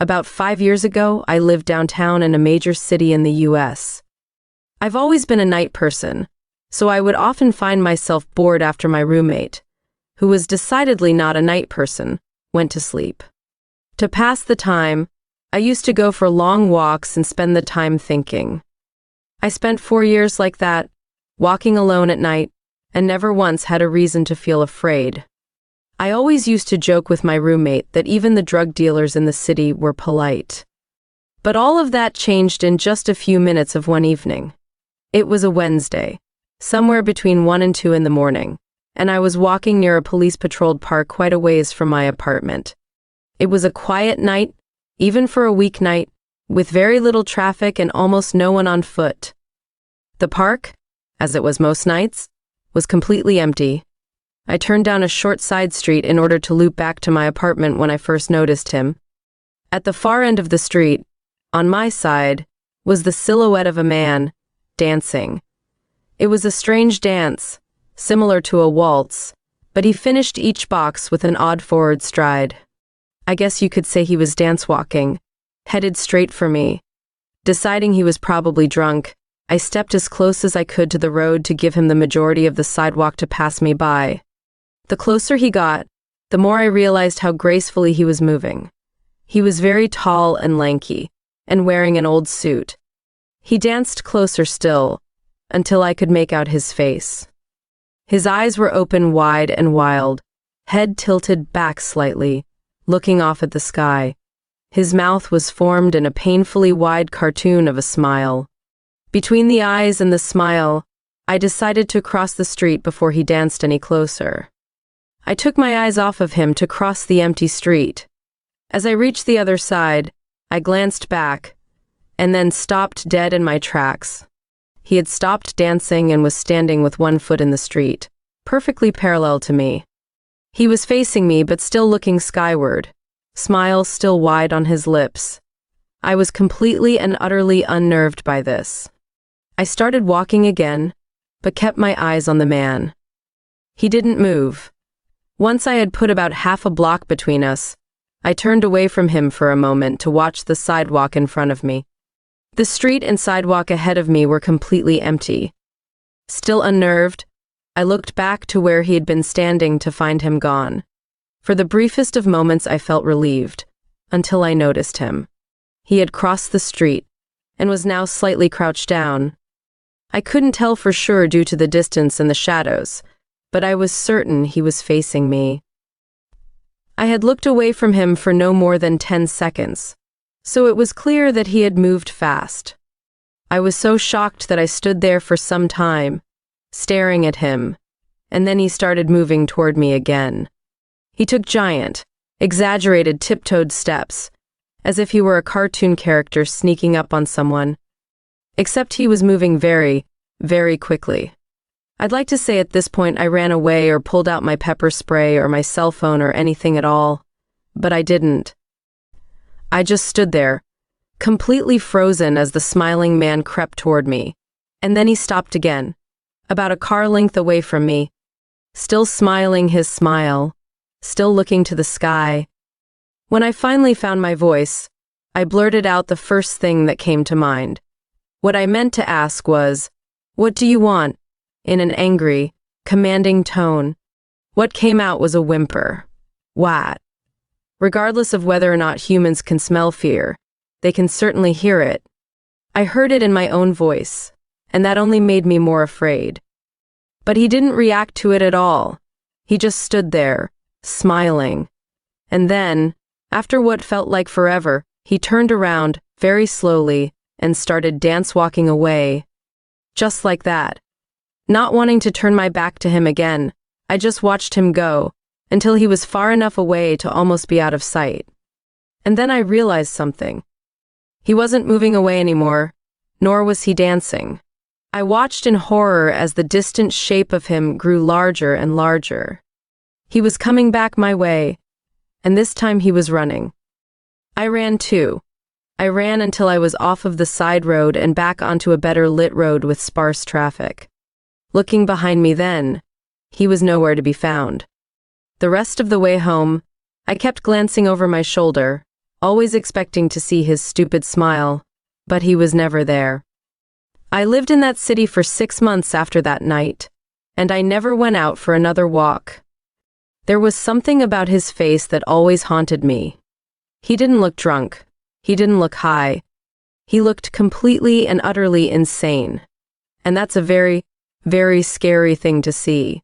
About 5 years ago, I lived downtown in a major city in the US. I've always been a night person, so I would often find myself bored after my roommate, who was decidedly not a night person, went to sleep. To pass the time, I used to go for long walks and spend the time thinking. I spent 4 years like that, walking alone at night, and never once had a reason to feel afraid. I always used to joke with my roommate that even the drug dealers in the city were polite. But all of that changed in just a few minutes of one evening. It was a Wednesday, somewhere between 1 and 2 in the morning, and I was walking near a police-patrolled park quite a ways from my apartment. It was a quiet night, even for a weeknight, with very little traffic and almost no one on foot. The park, as it was most nights, was completely empty. I turned down a short side street in order to loop back to my apartment when I first noticed him. At the far end of the street, on my side, was the silhouette of a man, dancing. It was a strange dance, similar to a waltz, but he finished each box with an odd forward stride. I guess you could say he was dance-walking, headed straight for me. Deciding he was probably drunk, I stepped as close as I could to the road to give him the majority of the sidewalk to pass me by. The closer he got, the more I realized how gracefully he was moving. He was very tall and lanky, and wearing an old suit. He danced closer still, until I could make out his face. His eyes were open wide and wild, head tilted back slightly, looking off at the sky. His mouth was formed in a painfully wide cartoon of a smile. Between the eyes and the smile, I decided to cross the street before he danced any closer. I took my eyes off of him to cross the empty street. As I reached the other side, I glanced back, and then stopped dead in my tracks. He had stopped dancing and was standing with one foot in the street, perfectly parallel to me. He was facing me but still looking skyward, smile still wide on his lips. I was completely and utterly unnerved by this. I started walking again, but kept my eyes on the man. He didn't move. Once I had put about half a block between us, I turned away from him for a moment to watch the sidewalk in front of me. The street and sidewalk ahead of me were completely empty. Still unnerved, I looked back to where he had been standing to find him gone. For the briefest of moments I felt relieved, until I noticed him. He had crossed the street, and was now slightly crouched down. I couldn't tell for sure due to the distance and the shadows, but I was certain he was facing me. I had looked away from him for no more than 10 seconds, so it was clear that he had moved fast. I was so shocked that I stood there for some time, staring at him, and then he started moving toward me again. He took giant, exaggerated tiptoed steps, as if he were a cartoon character sneaking up on someone. Except he was moving very, very quickly. I'd like to say at this point I ran away or pulled out my pepper spray or my cell phone or anything at all, but I didn't. I just stood there, completely frozen as the smiling man crept toward me, and then he stopped again, about a car length away from me, still smiling his smile, still looking to the sky. When I finally found my voice, I blurted out the first thing that came to mind. What I meant to ask was, "What do you want?" in an angry, commanding tone. What came out was a whimper. What? Regardless of whether or not humans can smell fear, they can certainly hear it. I heard it in my own voice, and that only made me more afraid. But he didn't react to it at all. He just stood there, smiling. And then, after what felt like forever, he turned around, very slowly, and started dance-walking away. Just like that. Not wanting to turn my back to him again, I just watched him go, until he was far enough away to almost be out of sight. And then I realized something. He wasn't moving away anymore, nor was he dancing. I watched in horror as the distant shape of him grew larger and larger. He was coming back my way, and this time he was running. I ran too. I ran until I was off of the side road and back onto a better lit road with sparse traffic. Looking behind me then, he was nowhere to be found. The rest of the way home, I kept glancing over my shoulder, always expecting to see his stupid smile, but he was never there. I lived in that city for 6 months after that night, and I never went out for another walk. There was something about his face that always haunted me. He didn't look drunk. He didn't look high. He looked completely and utterly insane. And that's a very, very scary thing to see.